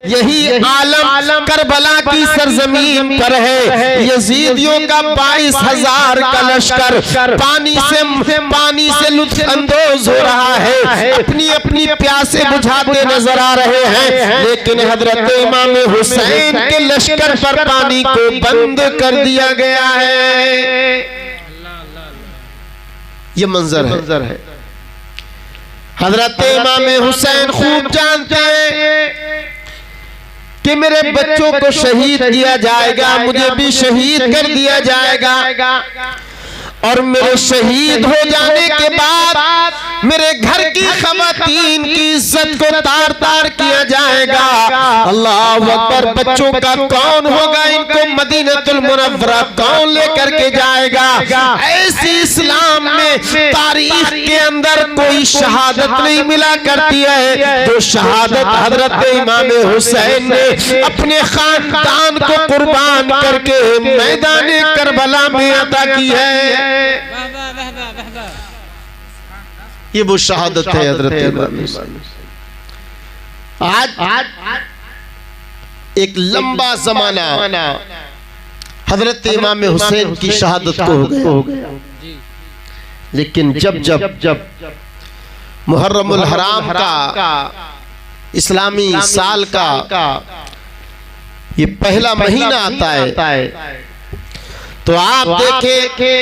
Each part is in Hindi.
यही आलम करबला की सरजमीन पर है। यजीदियों का 22,000 का लश्कर पानी से लुत्फ अंदोज हो रहा है, अपनी अपनी प्यासे बुझाते नजर आ रहे हैं, लेकिन हजरत इमाम हुसैन के लश्कर पर पानी को बंद कर दिया गया है। ये मंजर है। हजरत इमाम हुसैन खूब जानते हैं कि मेरे बच्चों को शहीद किया जाएगा, मुझे भी शहीद कर दिया जाएगा, और मेरे शहीद हो जाने के बाद मेरे घर की खवातीन की इज्जत को तार तार किया जाएगा। अल्लाह अकबर। बच्चों का कौन होगा, इनको मदीनतुल मुनव्वरा कौन लेकर के जाएगा? ऐसी इस्लाम में तारीख के अंदर कोई शहादत नहीं मिला करती है जो शहादत हजरत इमाम हुसैन ने अपने खानदान को कुर्बान करके मैदान करबला में अता की है। ये वो शहादत है हजरत इमाम। आज एक लंबा जमाना हजरत इमाम हुसैन की शहादत को हो गया, लेकिन जब मुहर्रमुल हराम का इस्लामी साल का ये पहला महीना आता है, तो आप देखें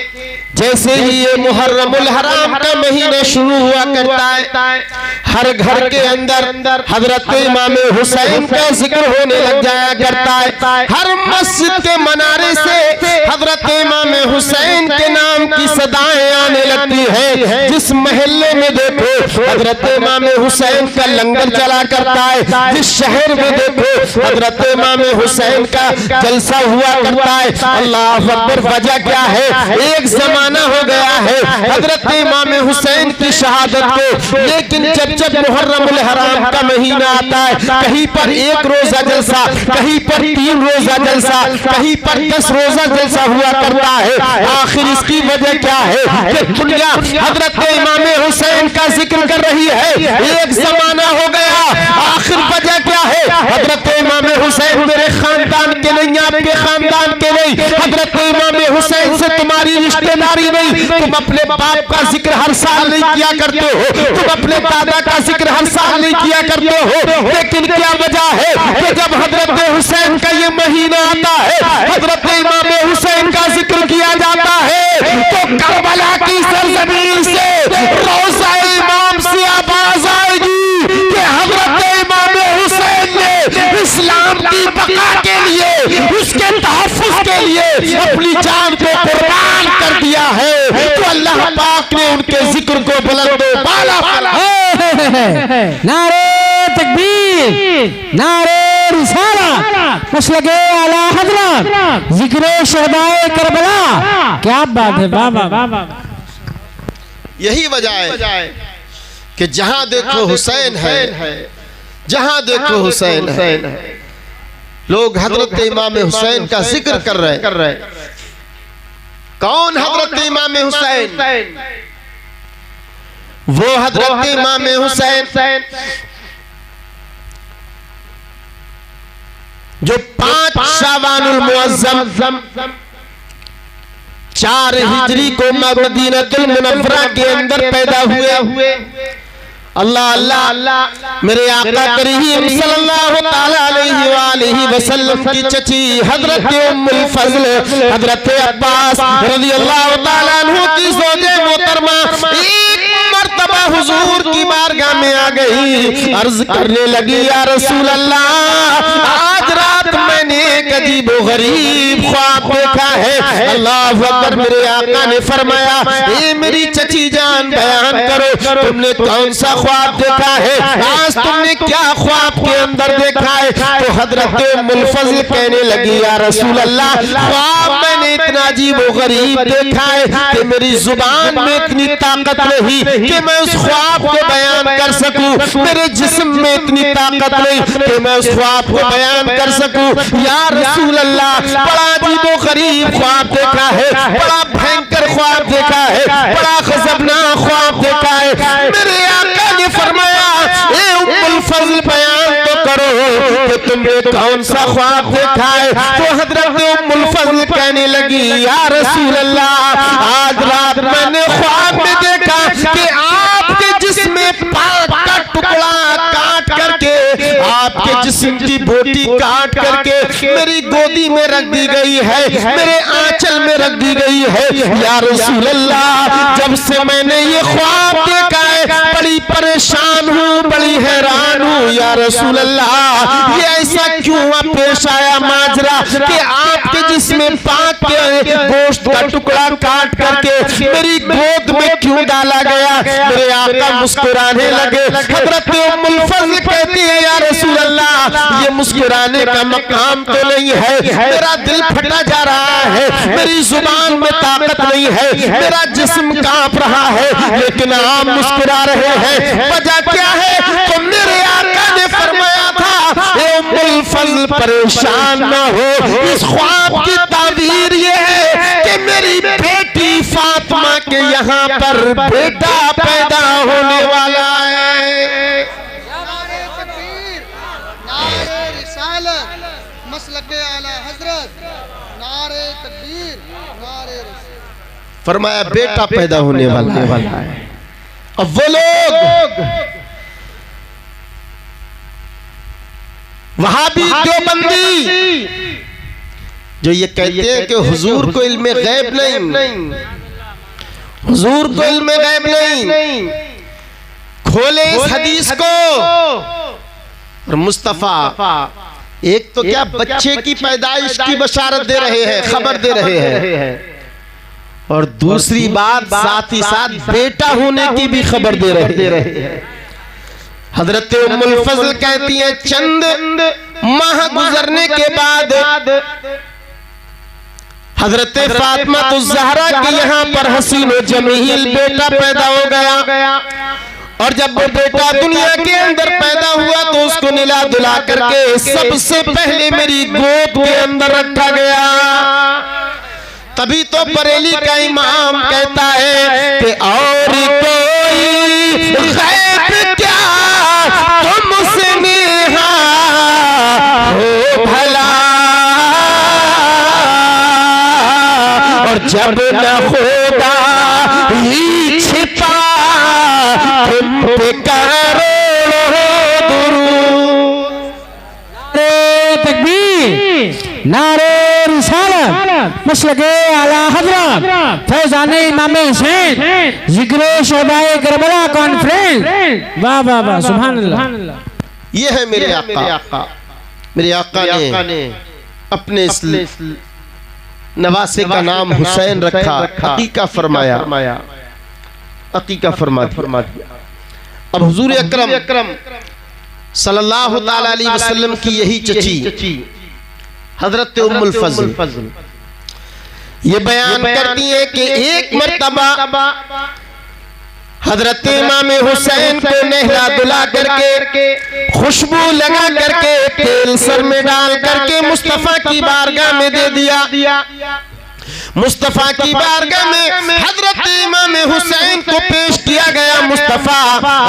जैसे ही ये मुहर्रमुल हराम का महीना शुरू हुआ करता है, हर घर के अंदर हजरत इमाम हुसैन का जिक्र होने लग जाया करता है। हर मस्जिद के मनारे से हजरत इमाम हुसैन के नाम की सदाएं आने लगती है। जिस महल्ले में देखो हजरत इमाम हुसैन का लंगर चला करता है, जिस शहर में देखो हजरत इमाम हुसैन का जलसा हुआ करता है। अल्लाह अकबर। वजह क्या है? एक जमाना हो गया है हजरत इमाम हुसैन की शहादत को, लेकिन जब मुहर्रमुल हराम का महीना आता है, कहीं पर 1 रोजा जलसा, कहीं पर 3 रोजा जलसा, कहीं पर 10 रोजा जलसा हुआ करता है। आखिर इसकी वजह क्या है कि दुनिया हजरत इमाम हुसैन का जिक्र कर रही है। एक जमाना हो गया, आखिर वजह क्या है? हजरत इमाम हुसैन मेरे खानदान के नहीं, आपके खानदान के नहीं, हजरत इमाम हुसैन से तुम्हारी रिश्तेदारी नहीं। तुम अपने बाप का जिक्र हर साल नहीं किया करते हो, तुम अपने दादा का जिक्र हर साल नहीं किया करते हो, लेकिन क्या वजह है कि जब हजरत हुसैन का ये महीना आता है, हजरत इमाम हुसैन का जिक्र किया जाता है, तो करबला की सरजमीन से रोज़ा इमाम से आवाज आएगी कि हजरत इमाम हुसैन ने इस्लाम की बका के लिए, उसके तहफ्फुज़ के लिए अपनी जान को कुर्बान कर दिया है। तो अल्लाह पाक ने उनके जिक्र को बुलंद बाला नारे तकबीर, नारे रिसालत, मसलके आला हज़रत, जिक्र शहदाए करबला। क्या बात है, बाबा। यही वजह है कि जहां देखो हुसैन है, जहां देखो हुसैन है, लोग हजरत इमाम हुसैन का जिक्र कर रहे हैं। कौन हजरत इमाम हुसैन? वो हजरत इमाम हुसैन जो 5 शाबानुल मुअज़्ज़म 4 हिजरी को मदीनतुल मुनव्वरा के अंदर पैदा हुए। अल्लाह अल्लाह। मेरे आका करीम सल्लल्लाहु ताला अलैहि वसल्लम की चची हजरत उम्मुल फज़ल हजरत अब्बास रज़ियल्लाहु ताला अन्हु की ज़ौजे मोहतरमा एक मर्तबा हुजूर की बारगाह में आ गई, अर्ज करने लगी, या रसूल अल्लाह, आज रात मैंने एक अजीब गरीब ख्वाब देखा है। अल्लाह अकबर। मेरे आका ने फरमाया, ए मेरी चची जान, बयान करो तुमने कौन सा ख्वाब देखा है, आज तुमने क्या ख्वाब के अंदर देखा है? तो हजरत उम्मुल फज़ल कहने लगी, या रसूल अल्लाह, ख्वाब मैंने इतना अजीब गरीब देखा है कि मेरी जुबान में इतनी ताकत नहीं कि मैं उस ख्वाब को बयान कर सकूं, मेरे जिस्म में इतनी ताकत नहीं कि मैं उस ख्वाब को बयान कर सकूं। या रसूल अल्लाह, बड़ा अजीब गरीब ख्वाब देखा है, बड़ा भयंकर ख्वाब देखा है, बड़ा खतरनाक ख्वाब देखा है। मेरे आका ने फरमाया, ए उम्मुल फज़ल, बयान तो करो कि तुमने कौन सा ख्वाब देखा है? तो हजरत उम्मुल फज़ल कहने लगी, या रसूल अल्लाह, आज रात मैंने ख्वाब में देखा कि आपके जिस्म पाक का टुकड़ा काट करके, आपके जिस्म की बोटी काट करके मेरी गोदी में रख दी गई है, मेरे आंचल में रख दी गई है। या रसूल अल्लाह, जब से मैंने ये ख्वाब देखा है बड़ी परेशान हूँ, बड़ी हैरान हूँ। या रसूल अल्लाह, ये ऐसा क्यों पेश आया माजरा कि आपके जिस्म पाक के गोश्त का टुकड़ा काट करके मेरी गोद में क्यों डाला गया? मेरे आका मुस्कुराने लगे। हजरत उम्मुल फज़ल कहती है, या रसूल अल्लाह, ये मुस्कुराने का मकाम तो नहीं है, मेरा दिल फटा जा रहा है, मेरी जुबान में ताकत नहीं है, मेरा जिस्म कांप रहा है, लेकिन आप मुस्कुरा रहे हैं, वजह क्या है? तो मेरे आका ने फरमाया था, उम्मुल फज़ल परेशान ना हो, इस ख्वाब की ताबीर ये है कि मेरी बेटी फातिमा के यहाँ पर बेटा पैदा होने वाला है। नारे रिसालत, मसलके आला हजरत, नारे तकबीर, नारे रसूल। फरमाया बेटा पैदा होने वाला है। अब वो लोग वहाबी देवबंदी जो ये कहते हैं कि हुजूर को इल्मे गैब नहीं, हुजूर को इल्मे गैब नहीं, खोले इस हदीस को। और मुस्तफा एक तो क्या बच्चे की पैदाइश की बशारत दे रहे हैं, खबर दे रहे हैं, और दूसरी बात साथ ही साथ बेटा होने की भी खबर दे रहे हैं। हजरत उम्मुल फज़ल कहती है, चंद माह गुजरने के बाद हजरत फातिमा तो ज़हरा के यहाँ पर हसीन व जमील बेटा पैदा हो गया। और जब वो बेटा दुनिया के अंदर पैदा हुआ तो उसको निला दुला करके सबसे पहले मेरी गोद के अंदर रखा गया। तभी तो बरेली का इमाम कहता है कि और कोई गैब क्या तुमसे नेहा हो भला, और जब न खुदा ही छिपा तुम पे करोड़ों दुरूद। नारे तकबीर, नारे रिसालत, मसलके आला हज़रत फैज़ाने इमाम हुसैन, जिक्र शहदाए करबला कॉन्फ्रेंस। वाह वाह वाह, सुभान अल्लाह। ये है मेरे आका। मेरे आका ने अपने इस नवासे का नाम हुसैन रखा, अकीका फरमाया, अकीका फरमा दिया। अब हुजूर अकरम सल्लल्लाहु ताला अलैहि वसल्लम की यही चची हजरत उम्मुल फज़ल ये बयान करती है कि एक मर्तबा हजरत इमाम हुसैन को नहला दुला करके, खुशबू लगा करके, तेल सर में डाल करके मुस्तफा की बारगाह में दे दिया। मुस्तफा की बारगाह में हजरत इमाम हुसैन को पेश किया गया। मुस्तफा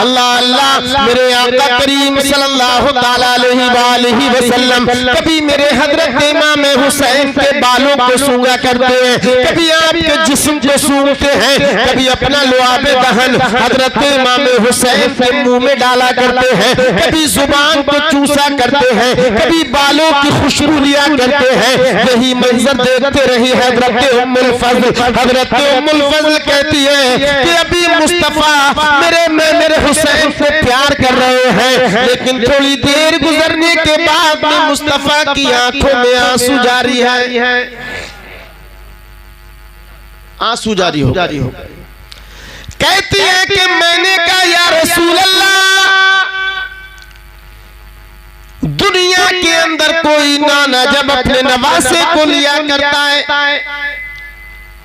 अल्लाह अल्लाह, मेरे आका करीम सल्लल्लाहु ताला अलैहि वसल्लम कभी मेरे हजरत इमाम हुसैन के बालों को सूंघा करते हैं, कभी आपके जिस्म को सूंघते हैं, कभी अपना लुआबे दहन हजरत इमाम हुसैन के मुंह में डाला करते हैं, कभी जुबान को चूसा करते हैं, कभी बालों की खुशबू लिया करते हैं। यही मंजर देखते रही हजरत उम्मुल फज़ल। हजरत उम्मुल फज़ल कहती है कि अभी मुस्तफा मेरे हुसैन से प्यार कर रहे हैं, लेकिन थोड़ी देर गुजरने के बाद में मुस्तफा की आंखों में आंसू जारी है, आंसू जारी हो। कहती है कि मैंने कहा, या रसूल अल्लाह, दुनिया के अंदर कोई नाना जब अपने नवासे को लिया करता है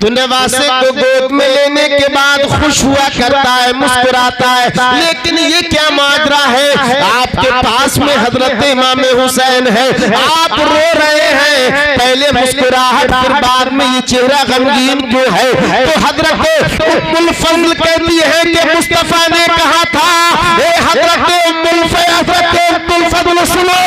तो नवासे को गोद में लेने के बाद खुश हुआ करता है, मुस्कुराता है। लेकिन ये क्या माजरा है, आपके पास में हजरत इमाम हुसैन है, आप रो रहे हैं, पहले मुस्कुराहट फिर बाद में ये चेहरा गमगीन क्यों है? तो हजरत उम्मुल फज़ल कहती है कि मुस्तफा ने कहा था, ए हजरत उम्मुल फज़ल सुनो,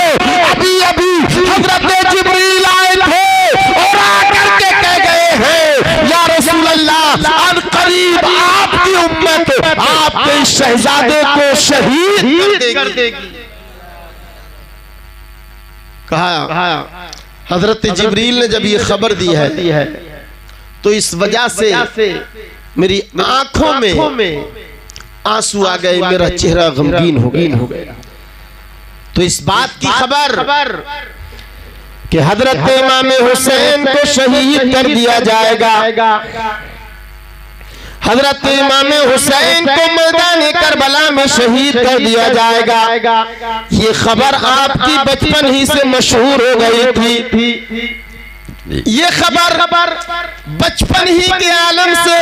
अभी अभी हजरत जिब्रील आए थे और आकर के कह गए हैं, या रसूल अल्लाह, अब करीब आपकी उम्मत आपके शहजादे को शहीद कर देगी। कहा हजरत जिब्रील ने जब ये खबर दी है तो इस वजह से मेरी आंखों में आंसू आ गए, मेरा चेहरा गमगीन हो गया। तो इस बात की खबर कि हजरत इमाम हुसैन को शहीद कर दिया जाएगा, हजरत इमाम हुसैन को मैदान करबला में शहीद कर दिया जाएगा, ये खबर आपकी बचपन ही से मशहूर हो गई थी। ये खबर बचपन ही के आलम से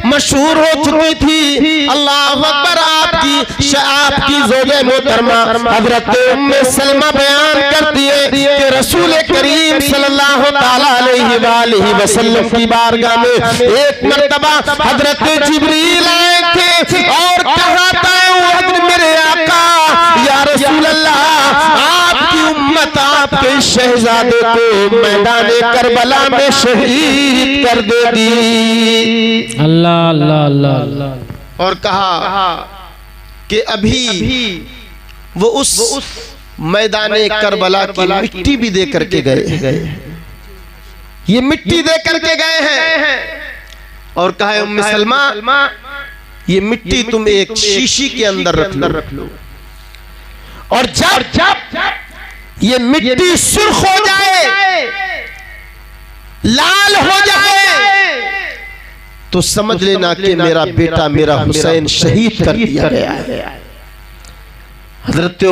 मशहूर हो चुकी थी। अल्लाह अकबर। आपकी ज़ौजे मोहतरमा हज़रत उम्मे सलमा बयान करती है कि रसूल करीम सल्लल्लाहु तआला अलैहि वसल्लम की बारगाह में एक मर्तबा हज़रत जिब्रील आए थे और कहा था, मेरे आका या रसूल अल्लाह, आपकी उम्मत आपके शहजादे को मैदान करबला में शहीद कर देगी। अल्लाह अल्लाह अल्लाह। और कहा कि अभी वो उस मैदान करबला की मिट्टी भी दे करके गए, ये मिट्टी दे करके गए हैं। और कहा उम्मे सलमा, ये मिट्टी तुम एक शीशी के अंदर रख लो, और जब ये मिट्टी सुर्ख हो जाए, लाल हो जाए, तो समझ लेना कि मेरा बेटा, मेरा हुसैन शहीद कर दिया गया है। हजरत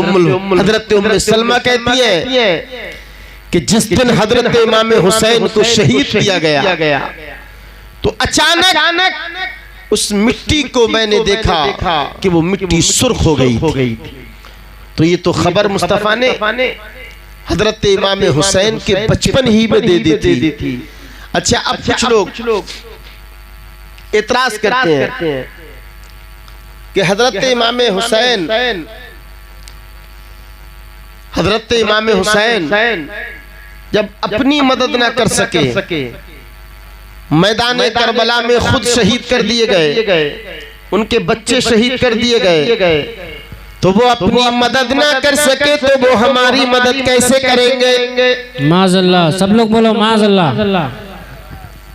उम्मे सलमा कहती है कि जिस दिन हजरत इमाम हुसैन को शहीद किया गया तो अचानक उस मिट्टी को मैंने देखा कि वो मिट्टी सुर्ख हो गई। तो ये तो खबर मुस्तफा ने हजरत इमाम हुसैन के बचपन ही में दे दी थी। अच्छा, अब कुछ लोग इतराज करते हैं कि हजरत इमाम हुसैन जब अपनी मदद ना कर सके, मैदान करबला में खुद शहीद कर दिए गए, उनके बच्चे शहीद कर दिए गए, तो वो अपनी मदद ना कर सके तो वो हमारी मदद कैसे करेंगे? माज़अल्लाह, सब लोग बोलो माज़अल्लाह।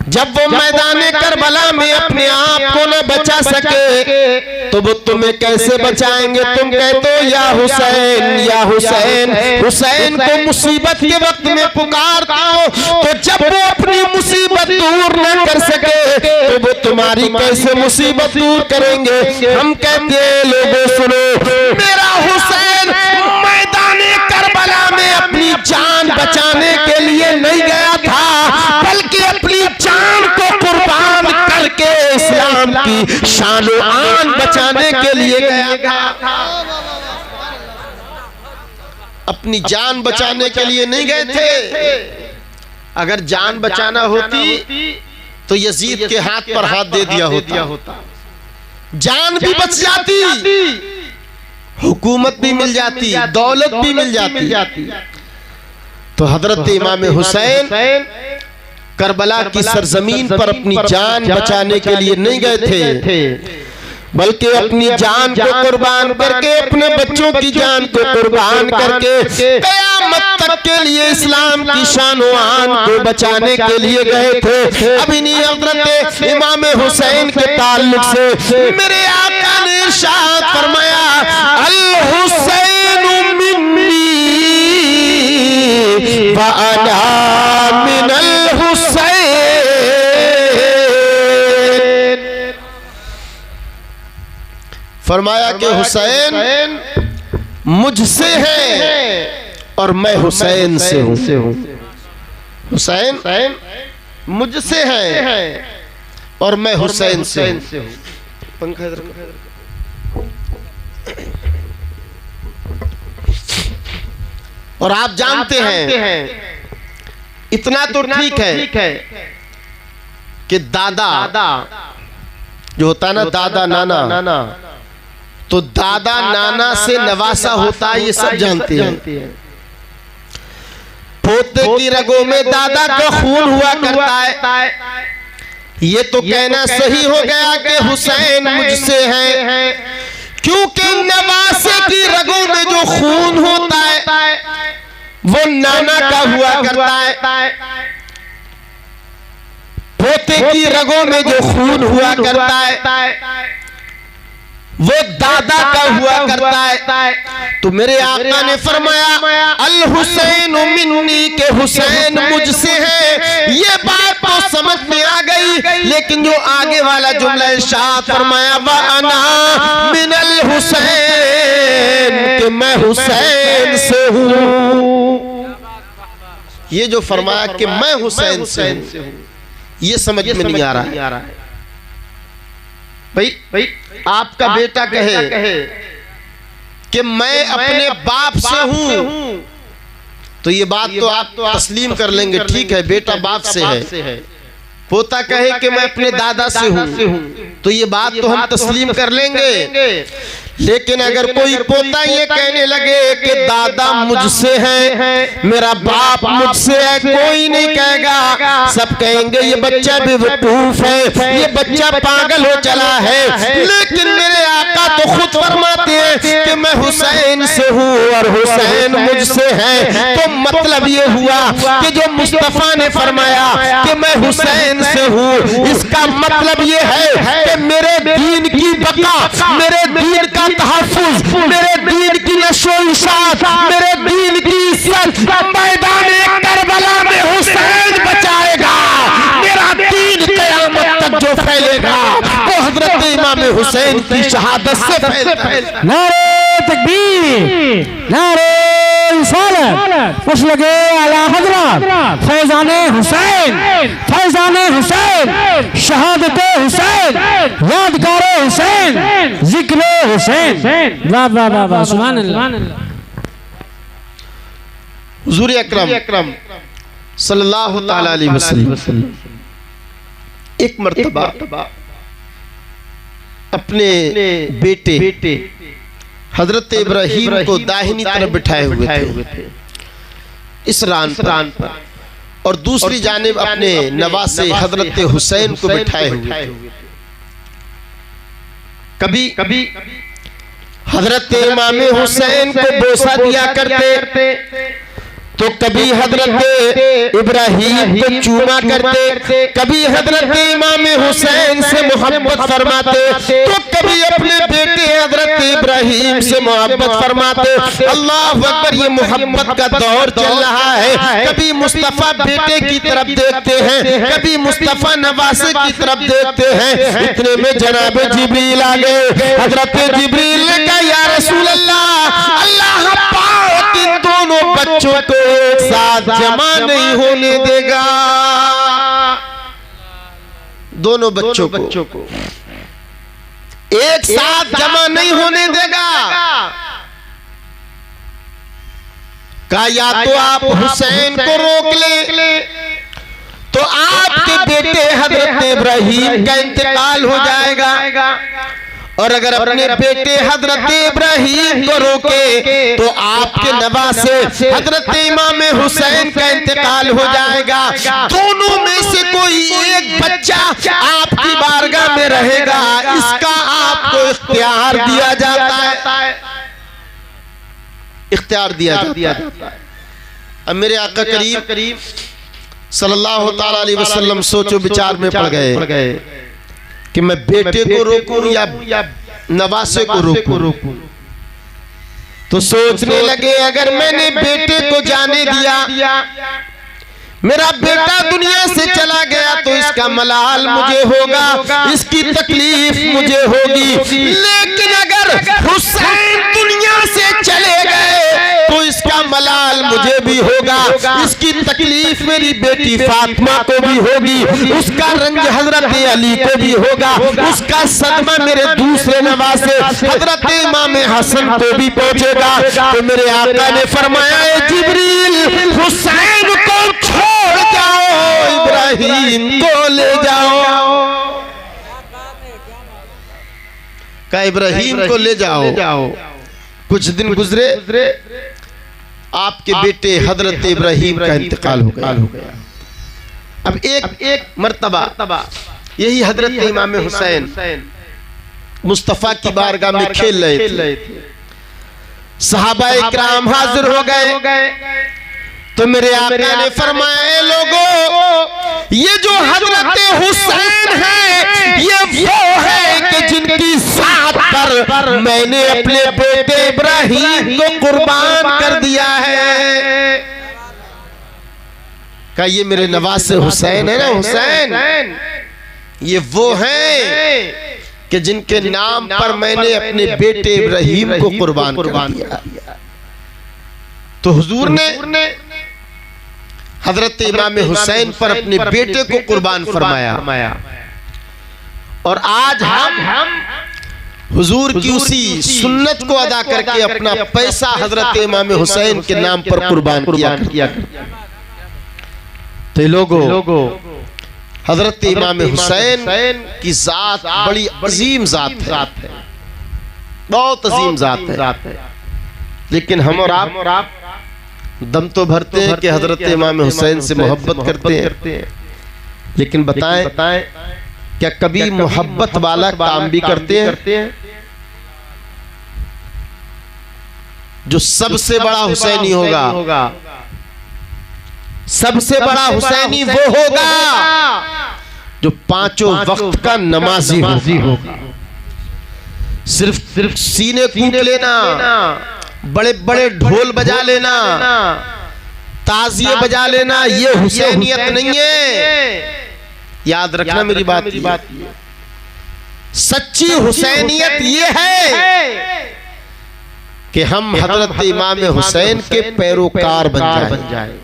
जब वो मैदान करबला में अपने आप को न बचा सके तो वो तुम्हें कैसे बचाएंगे? तुम कहते हो या हुसैन या हुसैन, हुसैन को मुसीबत के वक्त में पुकारते हो, तो जब वो अपनी मुसीबत दूर न कर सके तो वो तुम्हारी कैसे मुसीबत दूर करेंगे? हम कहते हैं लोगों सुनो, मेरा हुसैन मैदान करबला में अपनी जान बचाने के लिए नहीं गया था, बल्कि अपनी जान को कुर्बान करके इस्लाम की शान और आन बचाने के लिए गया था। अपनी जान बचाने के लिए नहीं गए थे। अगर जान बचाना होती तो यजीद के हाथ पर हाथ दे दिया होता, जान भी बच जाती, हुकूमत भी मिल जाती, दौलत भी मिल जाती। तो हजरत इमाम हुसैन करबला की सरजमीन पर अपनी जान बचाने के लिए नहीं गए थे, बल्कि अपनी जान को कुर्बान करके, अपने बच्चों की जान को कुर्बान करके क़यामत तक के लिए इस्लाम की शान व आन को बचाने के लिए गए थे। अब इन्हीं हजरत इमाम हुसैन के ताल्लुक से मेरे आका ने इरशाद फरमाया, अल हुसैन मिन्नी व अना मिनल हुसैन। फरमाया कि हुसैन मुझसे है और मैं हुसैन से हूँ। हुसैन मुझसे है और मैं हुसैन से हूं। पंखा इधर और आप जानते हैं इतना तो ठीक है कि दादा जो होता है ना, दादा नाना, तो दादा नाना से नवासा होता है, ये सब जानते हैं। पोते की रगों में दादा का खून हुआ करता है, ये तो कहना सही हो गया कि हुसैन मुझसे है, क्योंकि नवासे की रगों में जो खून होता है वो नाना का हुआ करता है। पोते की रगों में जो खून हुआ करता है वो दादा का हुआ करता है। तो मेरे आका ने फरमाया अल हुसैन मिन्नी, के हुसैन मुझसे है। ये बात तो समझ में आ गई, लेकिन जो आगे वाला जुमला इरशाद फरमाया व अना मिनल हुसैन, कि मैं हुसैन से हूं। ये जो फरमाया कि मैं हुसैन से हूं, ये समझ में नहीं आ रहा है। भाई आपका बेटा कहे कि मैं अपने बाप से हूं, तो ये बात तो आप तस्लीम कर लेंगे, ठीक है बेटा बाप से है। पोता कहे कि मैं अपने दादा से हूं, तो ये बात तो हम तस्लीम कर लेंगे। लेकिन अगर कोई पोता ये कहने लगे कि दादा मुझसे है, मेरा बाप मुझसे है, कोई नहीं कहेगा, सब कहेंगे ये बच्चा बेवकूफ है, ये बच्चा पागल हो चला है। लेकिन मेरे आका तो खुद फरमाते हैं कि मैं हुसैन से हूँ और हुसैन मुझसे है। तो मतलब ये हुआ कि जो मुस्तफा ने फरमाया कि मैं हुसैन से हूँ, इसका मतलब ये है कि मेरे दीन की बका, मेरे दीन का तहफ़्फ़ुज़, मेरे दीन की नशो-इशात, मेरे दीन की इज्जत मैदान करबला में हुसैन बचाएगा। मेरा दीन क़यामत तक जो फैलेगा वो हज़रत इमाम हुसैन की शहादत से फैलेगा। नारे तकबीर, नारे रिसालत, मसलके आला हज़रत फैज़ाने हुसैन, फैज़ाने हुसैन, शहादते हुसैन, यादगारे हुसैन, जिक्रे हुसैन। वाह वाह वाह वाह, सुभान अल्लाह। हुज़ूर अकरम सल्लल्लाहु तआला अलैहि वसल्लम एक मर्तबा अपने बेटे हजरत इब्राहीम को दाहिनी तरफ बिठाए हुए थे इस रान पर, और दूसरी जानिब अपने नवासे हजरत हुसैन को बिठाए हुए थे। कभी हजरत इमाम हुसैन को बोसा दिया करते, तो कभी हजरत इब्राहीम को चूमा करते, कभी हजरत इमाम हुसैन से मोहब्बत फरमाते, तो कभी अपने बेटे हजरत इब्राहीम से मोहब्बत फरमाते। अल्लाह अकबर, ये मोहब्बत का दौर चल रहा है। कभी मुस्तफा बेटे की तरफ देखते हैं, कभी मुस्तफा नवासे की तरफ देखते हैं। इतने में जनाब जिब्रील आ गए। हजरत जिब्रील ने कहा या रसूल अल्लाह, अल्लाह पाक इन दोनों बच्चों को एक साथ जमा नहीं होने देगा। दोनों बच्चों को एक साथ जमा नहीं होने देगा। कहा या तो आप हुसैन को रोक ले, तो आपके बेटे हजरत इब्राहीम का इंतकाल हो जाएगा, और अगर अपने बेटे हजरत इब्राहीम को रोके तो आपके नवासे हजरत इमाम हुसैन का इंतकाल हो जाएगा। दोनों में से कोई एक बच्चा आपकी बारगाह में रहेगा, इसका आपको इख्तियार दिया जाता है, इख्तियार दिया जाता है। अब मेरे आका करीम सल्लल्लाहु तआला अलैहि वसल्लम सोचो विचार में पड़ गए कि मैं बेटे को रोकूं या नवासे को रोकूं। तो सोचने लगे अगर मैंने बेटे को जाने दिया, मेरा बेटा दुनिया से चला गया, तो इसका मलाल मुझे होगा, इसकी तकलीफ मुझे होगी। लेकिन अगर हुसैन दुनिया से चले गए तो इसका मलाल मुझे भी होगा, इसकी तकलीफ मेरी बेटी फातिमा को भी होगी, उसका रंज हजरत अली को भी होगा, उसका सदमा मेरे दूसरे नवासे हजरत इमाम हसन को भी पहुंचेगा। तो मेरे आका ने फरमाया, जिब्रील हुसैन को छोड़ जाओ, इब्राहिम को ले जाओ। का इब्राहिम को ले जाओ। कुछ दिन गुजरे, आपके बेटे हजरत इब्राहिम का इंतकाल हो गया। अब एक मर्तबा यही हजरत इमाम हुसैन मुस्तफा की बारगाह में खेल रहे थे, सहाबा इकराम हाजिर हो गए। तो मेरे आका ने फरमाया, लोगों ये जो हजरत हुसैन है ये वो है कि जिनकी साथ पर मैंने अपने बेटे इब्राहिम को कुर्बान कर दिया है। का ये मेरे नवासे हुसैन है ना, हुसैन ये वो हैं कि जिनके नाम पर मैंने अपने बेटे इब्राहिम को कुर्बान कर दिया। तो हुजूर ने हजरत इमाम हुसैन पर अपने बेटे को कुर्बान फरमाया। और आज हम हुजूर की उसी सुन्नत को अदा करके अपना पैसा हजरत इमाम हुसैन के नाम पर कुर्बान किया। तो लोगों हजरत इमाम हुसैन की जात बड़ी अजीम जात है, बहुत अजीम जात है। लेकिन हम और आप दम तो भरते हैं कि हजरत इमाम हुसैन से मोहब्बत करते हैं, लेकिन बताएं क्या कभी मोहब्बत वाला काम भी करते हैं? जो सबसे बड़ा हुसैनी होगा, सबसे बड़ा हुसैनी वो होगा जो पांचों वक्त का नमाजी होगा। सिर्फ सीने कूट लेना, बड़े बड़े ढोल बजा लेना, ताजिए बजा लेना, ये हुसैनियत नहीं है। याद रखना मेरी बात। सच्ची हुसैनियत ये है कि हम हजरत इमाम हुसैन के पैरोकार बन जाएं,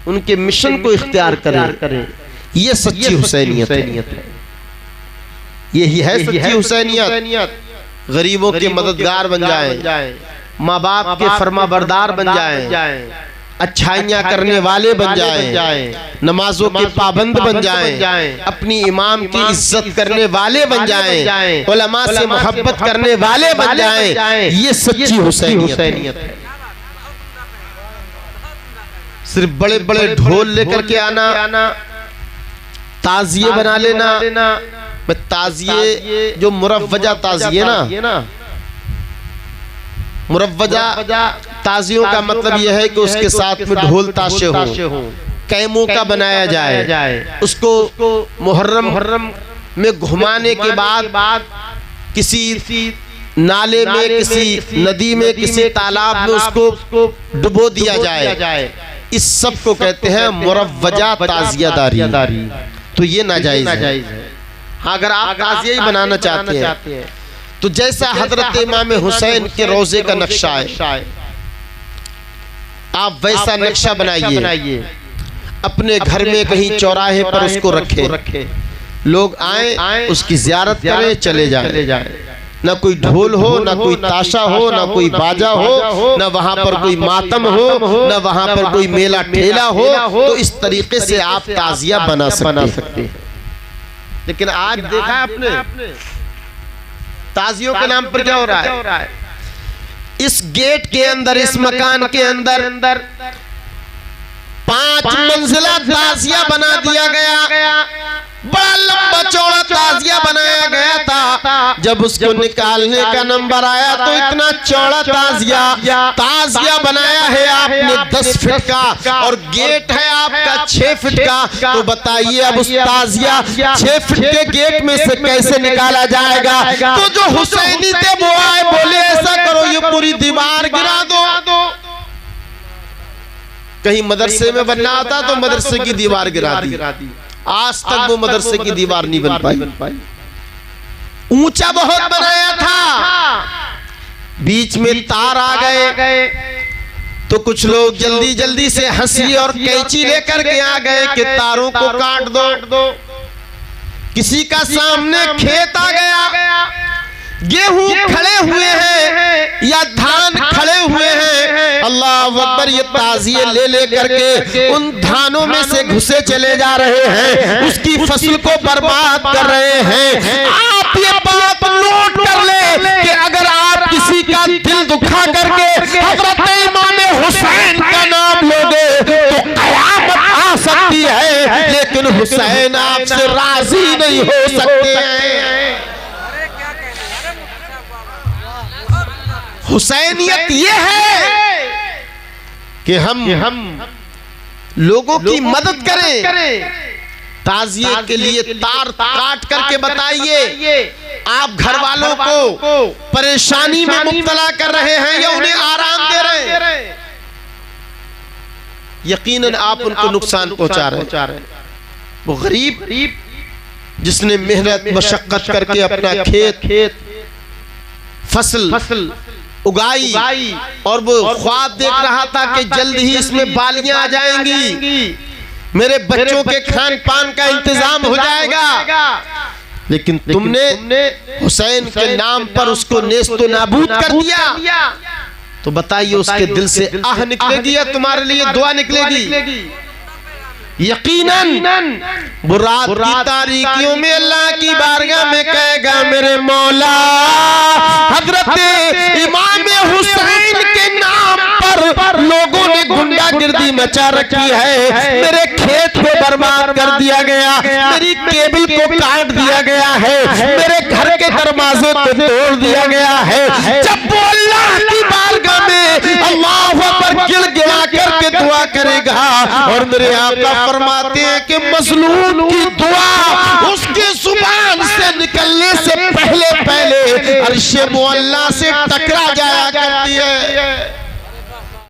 उनके मिशन को इख्तियार करें। ये सच्ची हुसैनियत है। यही है सच्ची हुसैनियत। गरीबों के मददगार बन जाएं, माँ बाप के फरमाबरदार बन जाएं, अच्छाइयाँ करने वाले बन जाएं, नमाजों के पाबंद बन जाएं, अपनी इमाम की इज्जत करने वाले बन जाएं, उलमा से मोहब्बत करने वाले बन जाएं। ये सच्ची हुसैनियत है। सिर्फ बड़े बड़े ढोल लेकर के आना, ताजिए बना लेना। ताजिए जो मुरव्वजा ताजिए ना, मुरव्वजा ताजियों का मतलब यह है कि उसके साथ में ढोल ताशे हो, कैमों का बनाया जाए, उसको मुहर्रम में घुमाने के बाद किसी नाले में, किसी नदी में, किसी तालाब में उसको डुबो दिया जाए। इस सब को कहते हैं मुरव्वजा ताजियादारी। तो ये नाजायज है। अगर आप ताजिया ही बनाना चाहते हैं तो जैसा हजरत इमाम हुसैन के रोजे का नक्शा है, आप वैसा नक्शा बनाइए, अपने घर में कहीं चौराहे पर उसको रखें, लोग आए उसकी ज़ियारत करें, चले जाएं। ना कोई ढोल हो, ना कोई ताशा हो, ना कोई बाजा हो, ना वहां पर कोई मातम हो, ना वहां पर कोई मेला ठेला हो। तो इस तरीके से आप ताजिया बना सकते हैं। लेकिन आज देखा आपने ताजियों के नाम पर क्या हो रहा है? इस गेट के अंदर, इस मकान के अंदर 5 मंजिला ताजिया बना दिया गया। बड़ा लंबा चौड़ा ताजिया बनाया गया था। जब उसको निकालने का नंबर आया तो इतना चौड़ा ताजिया बनाया है आपने 10 फीट का, और गेट है आपका 6 फीट का। तो बताइए अब उस ताजिया 6 फीट के गेट में से कैसे निकाला जाएगा? तो जो हुसैनी थे वो आए, बोले ऐसा करो, ये पूरी दीवार गिरा दो। कहीं मदरसे में बनना आता तो मदरसे की दीवार गिरा दी। आज तक वो मदरसे की दीवार नहीं बन पाई। ऊंचा बहुत बनाया था, बीच में तार आ गए, तो कुछ लोग जल्दी जल्दी से हंसी और कैंची लेकर के आ गए कि तारों को काट दो। किसी का सामने खेत आ गया, गेहूं खड़े हुए हैं या धान खड़े हुए हैं, अल्लाह अकबर, ये ताजिए ले ले करके उन धानों में से घुसे चले जा रहे हैं, उसकी फसल को बर्बाद कर रहे हैं। आप ये बात नोट कर ले कि अगर आप किसी का दिल दुखा करके हजरत इमाम हुसैन का नाम लोगे तो कयामत आ सकती है, लेकिन हुसैन आपसे राजी नहीं हो सकते हैं। हुसैनियत ये है कि हम लोगों की मदद करें। ताजिए के लिए तार काट करके बताइए, आप घर वालों को परेशानी में मुब्तला कर रहे हैं या उन्हें आराम दे रहे हैं? यकीनन आप उनको नुकसान पहुंचा रहे हैं। वो गरीब जिसने मेहनत मशक्कत करके अपना खेत फसल उगाई और वो ख्वाब देख रहा था कि जल्द ही इसमें बालियां आ जाएंगी, मेरे बच्चों के खान पान का इंतजाम हो जाएगा, लेकिन तुमने हुसैन के नाम पर उसको नेस्तो नाबूद कर दिया। तो बताइए उसके दिल से आह निकलेगी या तुम्हारे लिए दुआ निकलेगी? यकीनन वो रात की तारीकियों में अल्लाह की बारगाह में कहेगा, मेरे मौला हजरत इमाम हुसैन के नाम पर लोगों ने गुंडागिर्दी मचा रखी है, मेरे खेत को बर्बाद कर दिया गया, मेरी केबल को काट दिया गया है, मेरे घर के दरवाजे को तोड़ दिया गया है। जब वो अल्लाह की बारगाह में अल्लाह पर गिड़गिड़ा करके दुआ करेगा और मेरे आका फरमाते हैं कि मजलूम की दुआ उसकी जुबान से निकलने से पहले अर्श मुअल्ला से टकरा जाया करती है।